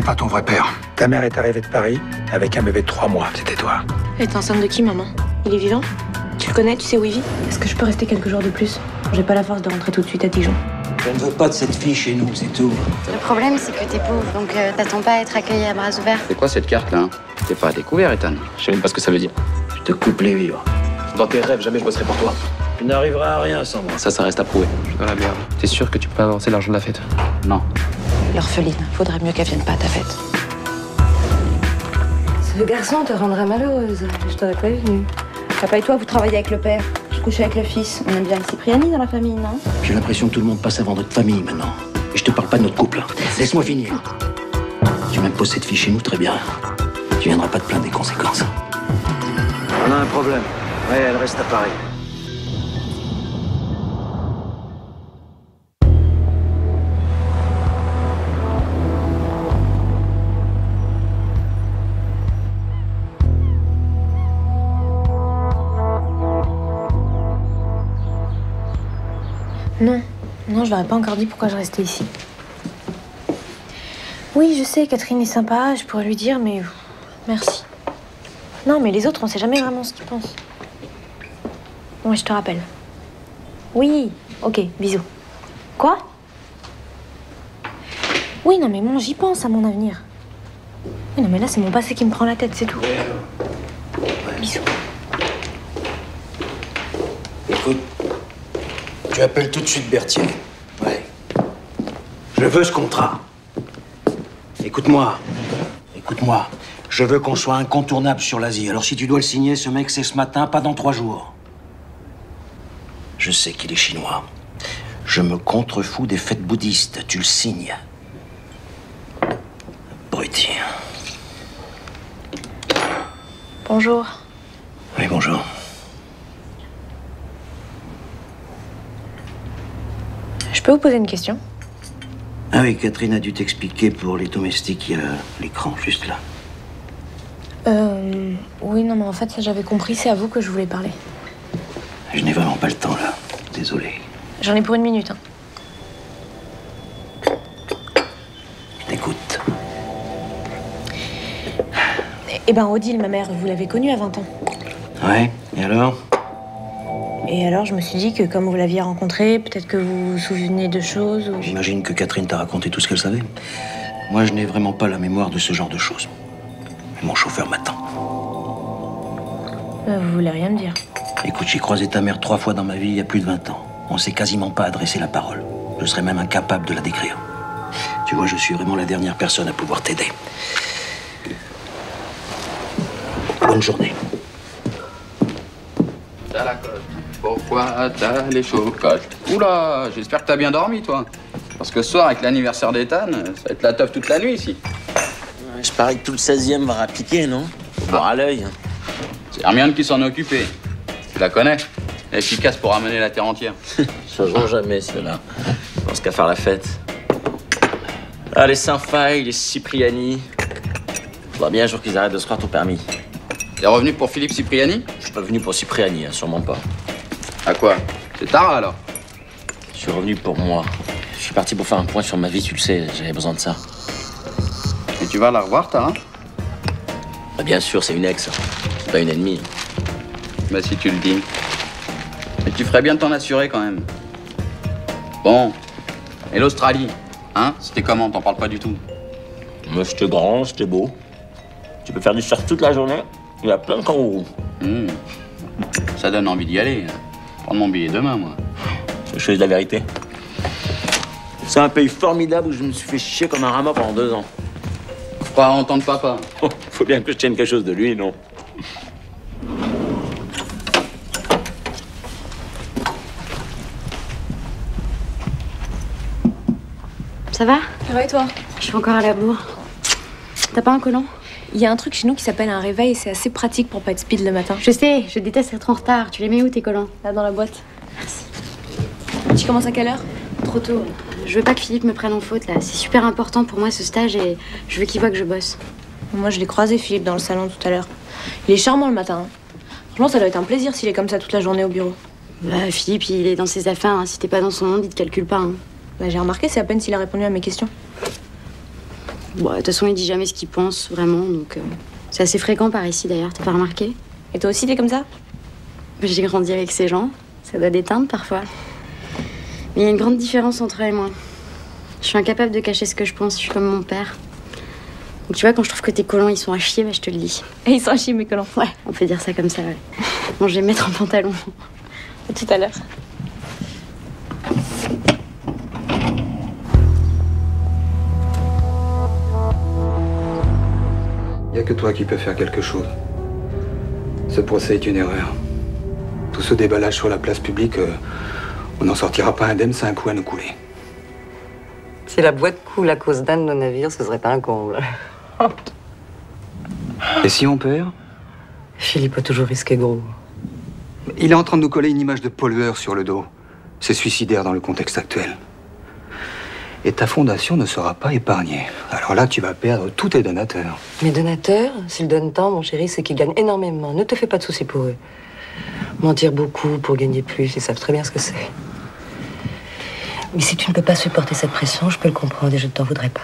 pas ton vrai père. Ta mère est arrivée de Paris avec un bébé de 3 mois. C'était toi. Elle est enceinte de qui, maman? Il est vivant? Tu le connais? Tu sais où il vit? Est-ce que je peux rester quelques jours de plus? J'ai pas la force de rentrer tout de suite à Dijon. Je ne veux pas de cette fille chez nous, c'est tout. Le problème, c'est que t'es pauvre, donc t'attends pas à être accueilli à bras ouverts. C'est quoi cette carte là? T'es pas à découvert, Ethan. Je sais même pas ce que ça veut dire. Je te coupe les vivres. Dans tes rêves, jamais je bosserai pour toi. Tu n'arriveras à rien sans moi. Ça reste à prouver. Je suis dans la merde. T'es sûr que tu peux avancer l'argent de la fête? Non. L'orpheline, faudrait mieux qu'elle vienne pas à ta fête. Ce garçon te rendra malheureuse. Je t'aurais prévenu. Papa et toi, vous travaillez avec le père. Je couche avec le fils. On aime bien le Cipriani dans la famille, non? J'ai l'impression que tout le monde passe avant notre famille maintenant. Et je te parle pas de notre couple. Laisse-moi finir. Tu m'imposes cette fille chez nous, très bien. Tu viendras pas te plaindre des conséquences. On a un problème. Ouais, elle reste à Paris. Non, je leur ai pas encore dit pourquoi je restais ici. Oui, je sais, Catherine est sympa, je pourrais lui dire, mais merci. Non, mais les autres, on sait jamais vraiment ce qu'ils pensent. Ouais, je te rappelle. Oui, ok, bisous. Quoi? Oui, non, mais bon, j'y pense à mon avenir. Oui, non, mais là, c'est mon passé qui me prend la tête, c'est tout. Bisous. Écoute, tu appelles tout de suite Berthier. Ouais. Je veux ce contrat. Écoute-moi. Écoute-moi. Je veux qu'on soit incontournable sur l'Asie. Alors si tu dois le signer, ce mec, c'est ce matin, pas dans 3 jours. Je sais qu'il est chinois. Je me contrefous des fêtes bouddhistes. Tu le signes. Abruti. Bonjour. Oui, bonjour. Je peux vous poser une question? Ah oui, Catherine a dû t'expliquer pour les domestiques, il y a l'écran juste là. Oui, non, mais en fait, ça, j'avais compris. C'est à vous que je voulais parler. Je n'ai vraiment pas le temps, là. Désolé. J'en ai pour 1 minute, hein. Je t'écoute. Eh ben, Odile, ma mère, vous l'avez connue à 20 ans. Ouais, et alors? Et alors, je me suis dit que comme vous l'aviez rencontrée, peut-être que vous vous souvenez de choses ou... J'imagine que Catherine t'a raconté tout ce qu'elle savait. Moi, je n'ai vraiment pas la mémoire de ce genre de choses. Mon chauffeur m'attend. Vous voulez rien me dire? Écoute, j'ai croisé ta mère 3 fois dans ma vie il y a plus de 20 ans. On s'est quasiment pas adressé la parole. Je serais même incapable de la décrire. Tu vois, je suis vraiment la dernière personne à pouvoir t'aider. Bonne journée. T'as la cote. Pourquoi t'as les chocottes? Oula, j'espère que t'as bien dormi, toi. Parce que ce soir, avec l'anniversaire d'Ethan, ça va être la teuf toute la nuit, ici. Je parie que tout le 16e va rappliquer, non? Faut voir à l'œil. C'est Hermione qui s'en est occupée. Tu la connais? Elle est efficace pour ramener la terre entière. Changeons jamais, ceux-là. Je pense qu'à faire la fête. Ah, les Saint-Faille, les Cipriani. Faudra bien un jour qu'ils arrêtent de se croire tout permis. T'es revenu pour Philippe Cipriani? Je suis pas venu pour Cipriani, hein, sûrement pas. À quoi? C'est Tara, alors? Je suis revenu pour moi. Je suis parti pour faire un point sur ma vie, tu le sais, j'avais besoin de ça. Et tu vas la revoir, Tara? Bah, bien sûr, c'est une ex. C'est pas une ennemie. Bah, si tu le dis. Mais tu ferais bien de t'en assurer, quand même. Bon. Et l'Australie? Hein? C'était comment? T'en parles pas du tout. Moi, c'était grand, c'était beau. Tu peux faire du surf toute la journée. Il y a plein de kangourous. Ça donne envie d'y aller. Prendre mon billet demain, moi. Je choisis la vérité. C'est un pays formidable où je me suis fait chier comme un rameau pendant 2 ans. Faut pas entendre papa. Faut bien que je tienne quelque chose de lui, non? Ça va? Ça va et toi? Je suis encore à la bourre. T'as pas un collant? Il y a un truc chez nous qui s'appelle un réveil et c'est assez pratique pour pas être speed le matin. Je sais, je déteste être en retard. Tu les mets où tes collants? Là, dans la boîte. Merci. Tu commences à quelle heure? Trop tôt. Je veux pas que Philippe me prenne en faute là. C'est super important pour moi ce stage et je veux qu'il voit que je bosse. Moi, je l'ai croisé, Philippe, dans le salon tout à l'heure. Il est charmant le matin. Hein. Franchement, ça doit être un plaisir s'il est comme ça toute la journée au bureau. Bah, Philippe, il est dans ses affaires. Hein. Si t'es pas dans son monde, il te calcule pas. Hein. Bah, j'ai remarqué, c'est à peine s'il a répondu à mes questions. Bon, de toute façon, il dit jamais ce qu'il pense, vraiment, donc... C'est assez fréquent par ici, d'ailleurs, t'as pas remarqué? Et toi aussi, t'es comme ça? J'ai grandi avec ces gens, ça doit déteindre parfois. Mais il y a une grande différence entre eux et moi. Je suis incapable de cacher ce que je pense, je suis comme mon père. Donc tu vois, quand je trouve que tes collants, ils sont à chier, bah, je te le dis. Et ils sont à chier, mes collants. Ouais, on peut dire ça comme ça, ouais. Bon, je vais me mettre en pantalon. À tout à l'heure. Il n'y a que toi qui peux faire quelque chose. Ce procès est une erreur. Tout ce déballage sur la place publique, on n'en sortira pas indemne, c'est un coup à nous couler. Si la boîte coule à cause d'un de nos navires, ce serait pas un comble. Et si on perd? Philippe a toujours risqué gros. Il est en train de nous coller une image de pollueur sur le dos. C'est suicidaire dans le contexte actuel. Et ta fondation ne sera pas épargnée. Alors là, tu vas perdre tous tes donateurs. Mes donateurs, s'ils donnent tant, mon chéri, c'est qu'ils gagnent énormément. Ne te fais pas de soucis pour eux. Mentir beaucoup pour gagner plus, ils savent très bien ce que c'est. Mais si tu ne peux pas supporter cette pression, je peux le comprendre et je ne t'en voudrais pas.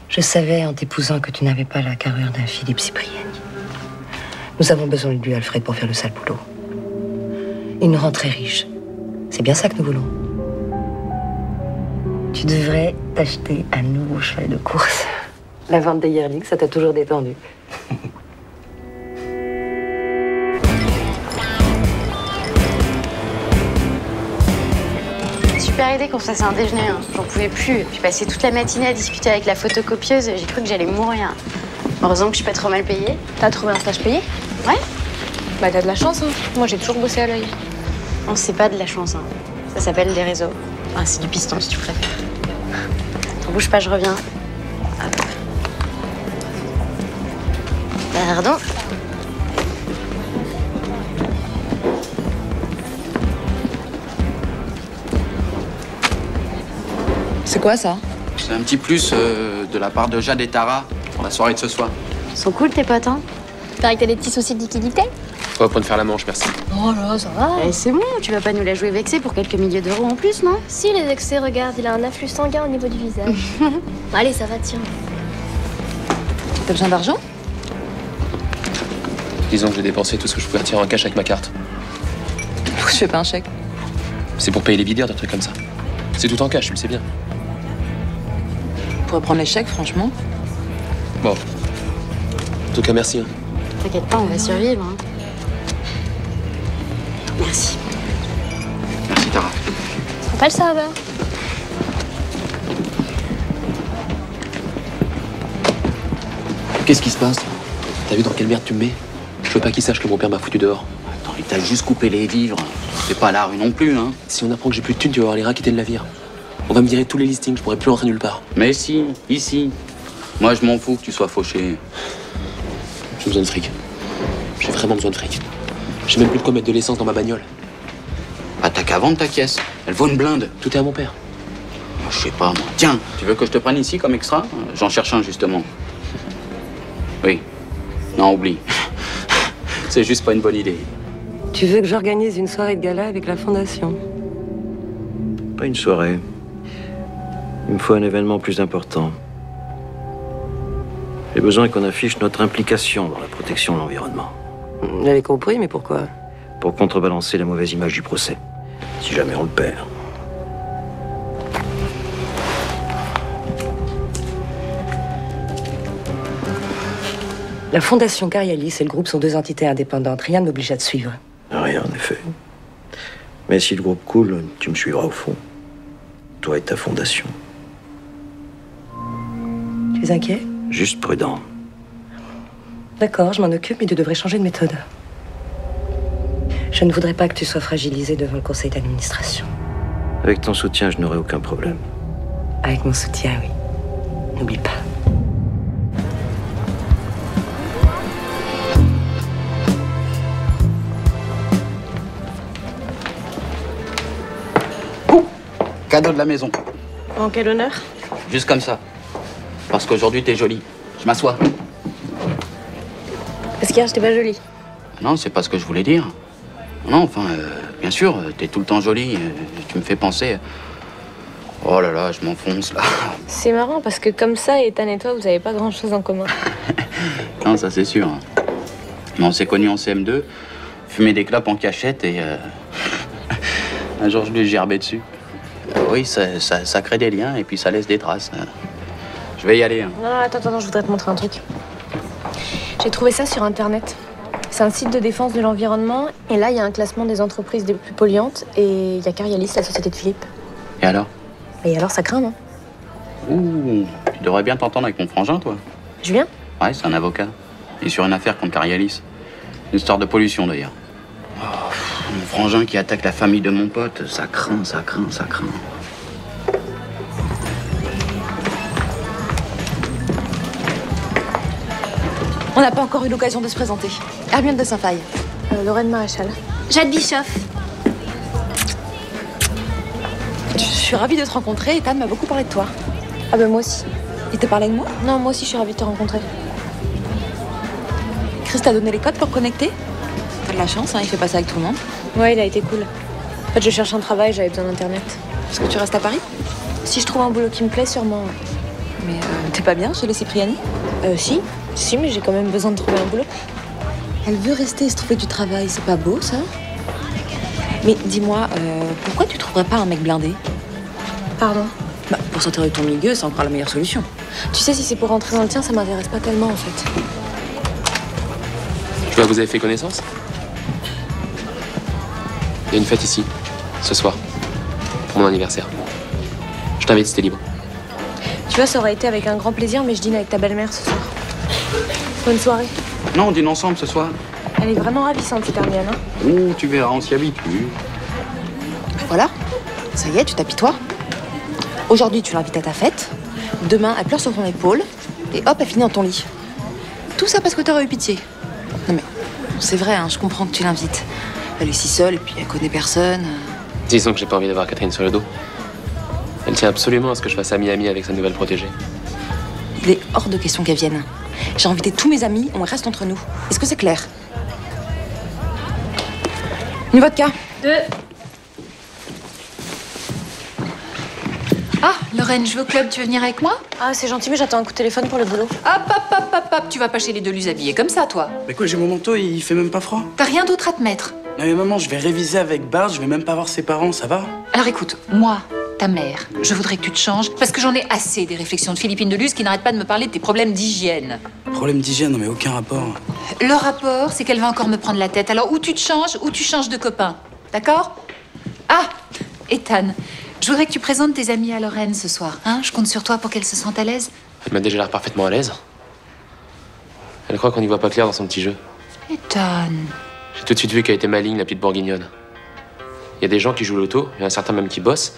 Je savais en t'épousant que tu n'avais pas la carrure d'un Philippe Cipriani. Nous avons besoin de lui, Alfred, pour faire le sale boulot. Il nous rend très riches. C'est bien ça que nous voulons. Tu devrais t'acheter un nouveau cheval de course. La vente des yearlings, ça t'a toujours détendu. Super idée qu'on se fasse un déjeuner, hein. J'en pouvais plus. J'ai passé toute la matinée à discuter avec la photocopieuse, j'ai cru que j'allais mourir. Heureusement que je suis pas trop mal payée. T'as trouvé un stage payé? Ouais. Bah t'as de la chance, hein. Moi j'ai toujours bossé à l'œil. Non, c'est pas de la chance, hein. Ça s'appelle des réseaux. Enfin, c'est du piston, si tu préfères. T'en bouge pas, je reviens. Hop. Pardon. C'est quoi ça? C'est un petit plus de la part de Jade et Tara pour la soirée de ce soir. Ils sont cool, tes potes, hein? Pareil que t'as des petits soucis de liquidité? Pas pour me faire la manche, merci. Oh là, ça va. Eh, c'est bon, tu vas pas nous la jouer vexée pour quelques milliers d'euros en plus, non? Si, les excès, regarde, il a un afflux sanguin au niveau du visage. Allez, ça va, tiens. T'as besoin d'argent? Disons que j'ai dépensé tout ce que je pouvais retirer en cash avec ma carte. Pourquoi je fais pas un chèque? C'est pour payer les videurs, des trucs comme ça. C'est tout en cash, tu le sais bien. On pourrait prendre les chèques, franchement. Bon. En tout cas, merci. Hein. T'inquiète pas, on va survivre, hein. Merci. Merci, Tara. Prends pas le serveur. Qu'est-ce qui se passe? T'as vu dans quelle merde tu me mets? Je veux pas qu'il sache que mon père m'a foutu dehors. Attends, il t'a juste coupé les vivres. C'est pas la rue non plus, hein. Si on apprend que j'ai plus de thunes, tu vas avoir les rats qui tiennent le navire. On va me virer tous les listings, je pourrais plus rentrer nulle part. Mais si, ici. Moi, je m'en fous que tu sois fauché. J'ai besoin de fric. J'ai vraiment besoin de fric. J'ai même plus de quoi mettre de l'essence dans ma bagnole. Ah, t'as qu'à vendre ta caisse. Elle vaut une blinde. Tout est à mon père. Je sais pas, moi. Tiens, tu veux que je te prenne ici comme extra? J'en cherche un, justement. Oui. Non, oublie. C'est juste pas une bonne idée. Tu veux que j'organise une soirée de gala avec la Fondation? Pas une soirée. Il me faut un événement plus important. J'ai besoin qu'on affiche notre implication dans la protection de l'environnement. J'avais compris, mais pourquoi? Pour contrebalancer la mauvaise image du procès. Si jamais on le perd. La Fondation Carialis et le groupe sont deux entités indépendantes. Rien ne m'oblige à te suivre. Rien, en effet. Mais si le groupe coule, tu me suivras au fond. Toi et ta fondation. Tu es inquiet? Juste prudent. D'accord, je m'en occupe, mais tu devrais changer de méthode. Je ne voudrais pas que tu sois fragilisé devant le conseil d'administration. Avec ton soutien, je n'aurai aucun problème. Avec mon soutien, oui. N'oublie pas. Cadeau de la maison. En quel honneur? Juste comme ça. Parce qu'aujourd'hui, t'es jolie. Je m'assois. Parce qu'hier, j'étais pas jolie. Non, c'est pas ce que je voulais dire. Non, enfin, bien sûr, t'es tout le temps jolie. Tu me fais penser Oh là là, je m'enfonce là. C'est marrant parce que comme ça, Ethan et toi, vous avez pas grand-chose en commun. Non, ça c'est sûr. Mais on s'est connus en CM2, fumait des clopes en cachette et un jour je lui ai gerbé dessus. Oui, ça crée des liens et puis ça laisse des traces. Je vais y aller. Hein. Non, attends, je voudrais te montrer un truc. J'ai trouvé ça sur Internet. C'est un site de défense de l'environnement et là, il y a un classement des entreprises les plus polluantes et il y a Carialis, la société de Philippe. Et alors? Et alors, ça craint, non? Ouh, tu devrais bien t'entendre avec mon frangin, toi. Julien? Ouais, c'est un avocat. Il est sur une affaire contre Carialis. Une histoire de pollution, d'ailleurs. Oh, mon frangin qui attaque la famille de mon pote, ça craint, ça craint, ça craint. On n'a pas encore eu l'occasion de se présenter. Hermione de Saint-Faille. Lorraine Maréchal. Jade Bischoff. Je suis ravie de te rencontrer. Ethan m'a beaucoup parlé de toi. Ah ben moi aussi. Il t'a parlé de moi? Non, moi aussi, je suis ravie de te rencontrer. Chris t'a donné les codes pour connecter? T'as de la chance, hein, il fait pas ça avec tout le monde. Ouais, il a été cool. En fait, je cherche un travail, j'avais besoin d'internet. Est-ce que tu restes à Paris? Si je trouve un boulot qui me plaît, sûrement. Mais t'es pas bien chez les Cipriani? Si, mais j'ai quand même besoin de trouver un boulot. Elle veut rester et se trouver du travail, c'est pas beau ça? Mais dis-moi, pourquoi tu trouverais pas un mec blindé? Pardon? Bah, pour sortir de ton milieu, c'est encore la meilleure solution. Tu sais, si c'est pour rentrer dans le tien, ça m'intéresse pas tellement en fait. Je vois que vous avez fait connaissance. Il y a une fête ici, ce soir, pour mon anniversaire. Je t'invite si t'es libre. Tu vois, ça aurait été avec un grand plaisir, mais je dîne avec ta belle-mère ce soir. Bonne soirée. Non, on dîne ensemble ce soir. Elle est vraiment ravissante, cette Hermione. Hein. Ouh, tu verras, on s'y habitue. Voilà, ça y est, tu t'apitoies. Aujourd'hui, tu l'invites à ta fête. Demain, elle pleure sur ton épaule. Et hop, elle finit dans ton lit. Tout ça parce que t'aurais eu pitié. Non mais, c'est vrai, hein, je comprends que tu l'invites. Elle est si seule et puis elle connaît personne. Disons que j'ai pas envie d'avoir Catherine sur le dos. Elle tient absolument à ce que je fasse ami-ami avec sa nouvelle protégée. Il est hors de question qu'elle vienne. J'ai invité tous mes amis, on reste entre nous. Est-ce que c'est clair? Une vodka. 2. Ah, Lorraine, je vais au club, tu veux venir avec moi? Ah, c'est gentil, mais j'attends un coup de téléphone pour le boulot. Hop, tu vas pas chez les Deluz habillée comme ça, toi. Mais quoi, j'ai mon manteau, il fait même pas froid. T'as rien d'autre à te mettre. Non mais maman, je vais réviser avec Bart, je vais même pas voir ses parents, ça va? Alors écoute, moi, ta mère, je voudrais que tu te changes parce que j'en ai assez des réflexions de Philippine Deluz qui n'arrête pas de me parler de tes problèmes d'hygiène. Problème d'hygiène, non mais aucun rapport. Le rapport, c'est qu'elle va encore me prendre la tête. Alors ou tu te changes ou tu changes de copain. D'accord? Ah, Ethan, je voudrais que tu présentes tes amis à Lorraine ce soir. Hein? Je compte sur toi pour qu'elle se sente à l'aise. Elle m'a déjà l'air parfaitement à l'aise. Elle croit qu'on n'y voit pas clair dans son petit jeu. Ethan. J'ai tout de suite vu qu'elle était maligne, la petite bourguignonne. Il y a des gens qui jouent l'auto, il y en a certains même qui bossent.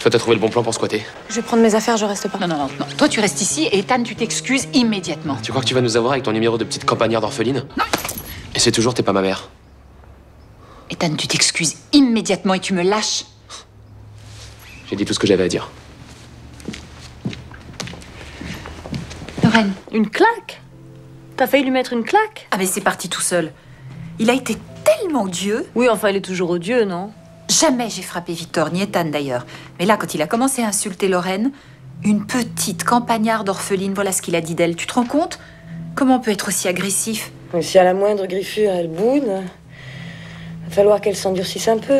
Toi, t'as trouvé le bon plan pour squatter. Je vais prendre mes affaires, je reste pas. Non. Toi, tu restes ici et Ethan, tu t'excuses immédiatement. Tu crois que tu vas nous avoir avec ton numéro de petite campagnarde orpheline? Non. Et c'est toujours t'es pas ma mère. Ethan, tu t'excuses immédiatement et tu me lâches. J'ai dit tout ce que j'avais à dire. Lorraine. Une claque? T'as failli lui mettre une claque? Ah mais c'est parti tout seul. Il a été tellement odieux. Oui, enfin, il est toujours odieux, non? Jamais j'ai frappé Victor, ni Ethan d'ailleurs. Mais là, quand il a commencé à insulter Lorraine, une petite campagnarde orpheline, voilà ce qu'il a dit d'elle. Tu te rends compte? Comment on peut être aussi agressif? Mais si à la moindre griffure, elle boude, va falloir qu'elle s'endurcisse un peu.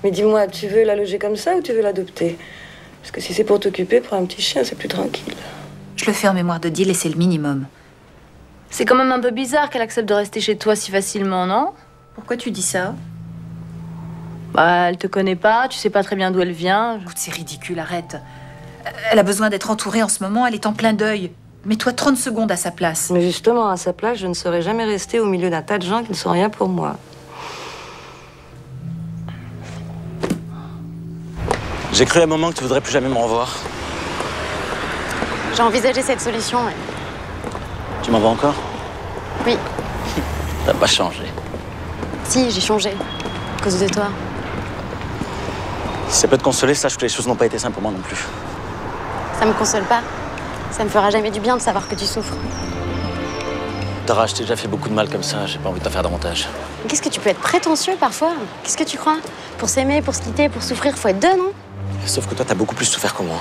Mais dis-moi, tu veux la loger comme ça ou tu veux l'adopter? Parce que si c'est pour t'occuper, prends un petit chien, c'est plus tranquille. Je le fais en mémoire de deal et c'est le minimum. C'est quand même un peu bizarre qu'elle accepte de rester chez toi si facilement, non? Pourquoi tu dis ça? Bah, elle te connaît pas, tu sais pas très bien d'où elle vient. Écoute, c'est ridicule, arrête. Elle a besoin d'être entourée en ce moment, elle est en plein deuil. Mets-toi 30 secondes à sa place. Mais justement, à sa place, je ne serais jamais restée au milieu d'un tas de gens qui ne sont rien pour moi. J'ai cru à un moment que tu voudrais plus jamais me revoir. J'ai envisagé cette solution, ouais. Tu m'en veux encore? Oui. T'as pas changé. Si, j'ai changé. À cause de toi. Si ça peut te consoler, sache que les choses n'ont pas été simples pour moi non plus. Ça me console pas. Ça me fera jamais du bien de savoir que tu souffres. Tara, je t'ai déjà fait beaucoup de mal comme ça, j'ai pas envie de t'en faire davantage. Qu'est-ce que tu peux être prétentieux parfois? Qu'est-ce que tu crois? Pour s'aimer, pour se quitter, pour souffrir, faut être deux, non? Sauf que toi, t'as beaucoup plus souffert que moi.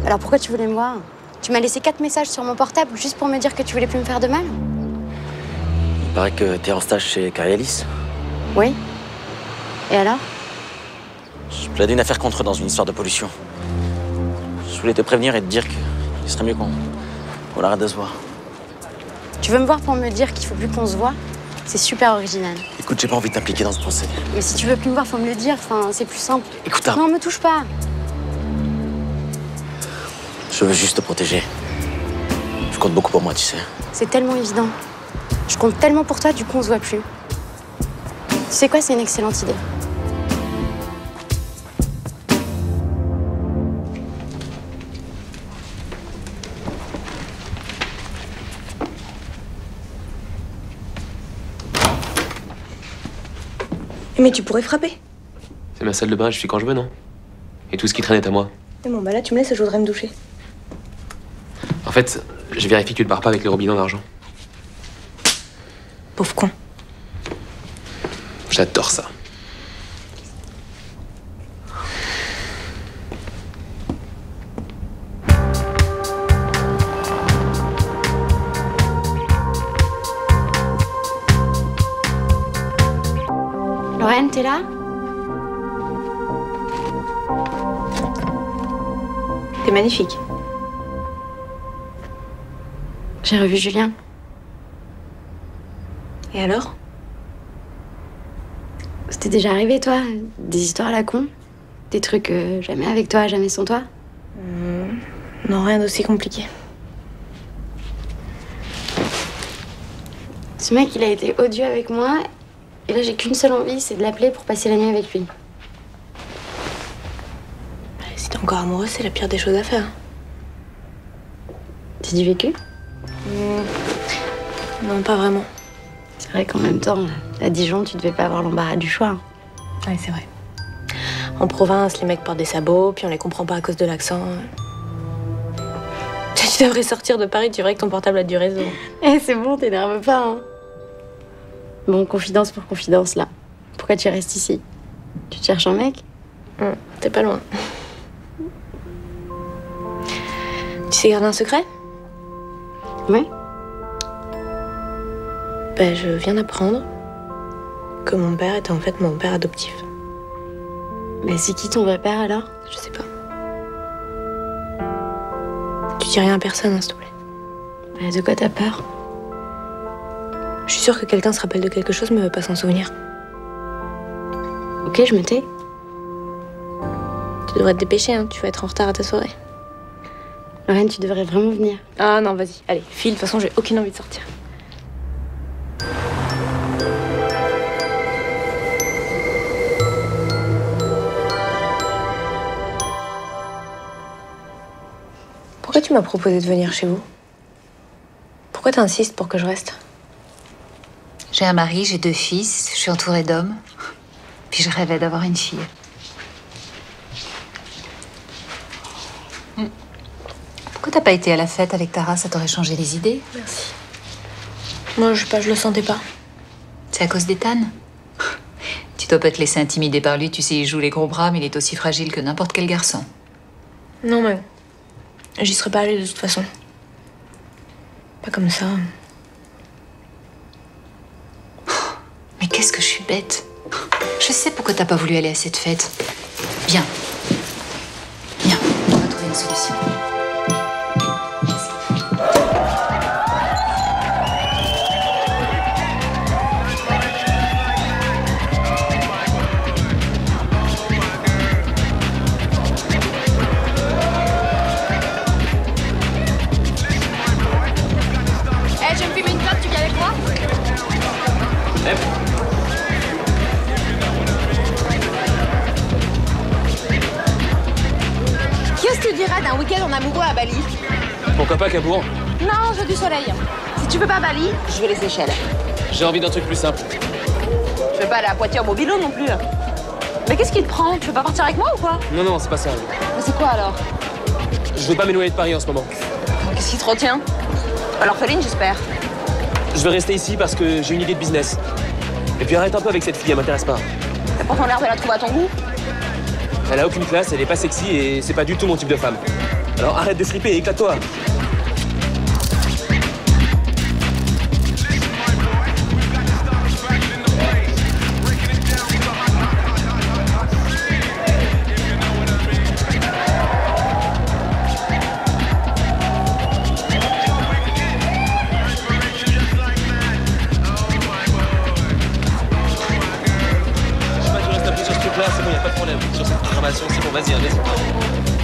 Alors pourquoi tu voulais me voir? Tu m'as laissé 4 messages sur mon portable juste pour me dire que tu voulais plus me faire de mal? Il paraît que t'es en stage chez Carialis. Oui. Et alors? Je plaidais une affaire contre eux dans une histoire de pollution. Je voulais te prévenir et te dire qu'il serait mieux qu'on arrête de se voir. Tu veux me voir pour me dire qu'il faut plus qu'on se voit? C'est super original. Écoute, j'ai pas envie de t'impliquer dans ce procès. Mais si tu veux plus me voir, faut me le dire. Enfin, c'est plus simple. Écoute, non, me touche pas. Je veux juste te protéger. Tu comptes beaucoup pour moi, tu sais. C'est tellement évident. Je compte tellement pour toi, du coup, on se voit plus. Tu sais quoi, c'est une excellente idée. Mais tu pourrais frapper. C'est ma salle de bain, je suis quand je veux, non? Et tout ce qui traîne est à moi. Et bon, bah là, tu me laisses et je voudrais me doucher. En fait, j'ai vérifié que tu te barres pas avec les robinets en argent. Pauvre con. J'adore ça. Lorraine, t'es là? T'es magnifique. J'ai revu Julien. Et alors? C'était déjà arrivé, toi? Des histoires à la con? Des trucs jamais avec toi, jamais sans toi? Non, rien d'aussi compliqué. Ce mec, il a été odieux avec moi. Et là, j'ai qu'une seule envie, c'est de l'appeler pour passer la nuit avec lui. Si t'es encore amoureuse, c'est la pire des choses à faire. C'est du vécu? Non, pas vraiment. C'est vrai qu'en même temps, à Dijon, tu devais pas avoir l'embarras du choix. Ouais, c'est vrai. En province, les mecs portent des sabots, puis on les comprend pas à cause de l'accent. Tu devrais sortir de Paris, tu verrais que ton portable a du réseau. Eh, c'est bon, t'énerve pas, hein. Bon, confidence pour confidence, là. Pourquoi tu restes ici? Tu te cherches un mec? T'es pas loin. Tu sais garder un secret? Oui. Ben, je viens d'apprendre que mon père était en fait mon père adoptif. Mais c'est qui ton vrai père, alors? Je sais pas. Tu dis rien à personne, hein, s'il te plaît. Mais de quoi t'as peur? Je suis sûre que quelqu'un se rappelle de quelque chose mais veut pas s'en souvenir. Ok, je me tais. Tu devrais te dépêcher, hein. Tu vas être en retard à ta soirée. Lorraine, tu devrais vraiment venir. Ah non, vas-y, allez, file, de toute façon j'ai aucune envie de sortir. Pourquoi tu m'as proposé de venir chez vous? Pourquoi t'insistes pour que je reste? J'ai un mari, j'ai 2 fils, je suis entourée d'hommes. Puis je rêvais d'avoir une fille. Pourquoi t'as pas été à la fête avec Tara? Ça t'aurait changé les idées. Merci. Moi, je sais pas, je le sentais pas. C'est à cause d'Ethan? Tu dois pas te laisser intimider par lui. Tu sais, il joue les gros bras, mais il est aussi fragile que n'importe quel garçon. Non, mais j'y serais pas allée de toute façon. Pas comme ça. Mais qu'est-ce que je suis bête. Je sais pourquoi t'as pas voulu aller à cette fête. Viens. Viens, on va trouver une solution. Eh, je me fume une clope, tu viens avec moi? Qu'est-ce que tu dirais d'un week-end en amoureux à Bali? Pourquoi pas Cabourg? Non, je veux du soleil. Si tu veux pas Bali, je veux les Seychelles. J'ai envie d'un truc plus simple. Je veux pas aller à Poitiers au Mobilo non plus. Mais qu'est-ce qui te prend? Tu veux pas partir avec moi ou quoi? Non, non, c'est pas ça. Mais c'est quoi alors? Je veux pas m'éloigner de Paris en ce moment. Qu'est-ce qui te retient? Pas l'orpheline, j'espère. Je veux rester ici parce que j'ai une idée de business. Et puis arrête un peu avec cette fille, elle m'intéresse pas. T'as pourtant l'air de la trouver à ton goût. Elle a aucune classe, elle est pas sexy et c'est pas du tout mon type de femme. Alors arrête de flipper et éclate-toi. C'est bon, y a pas de problème. Sur cette programmation, c'est bon, vas-y, vas-y.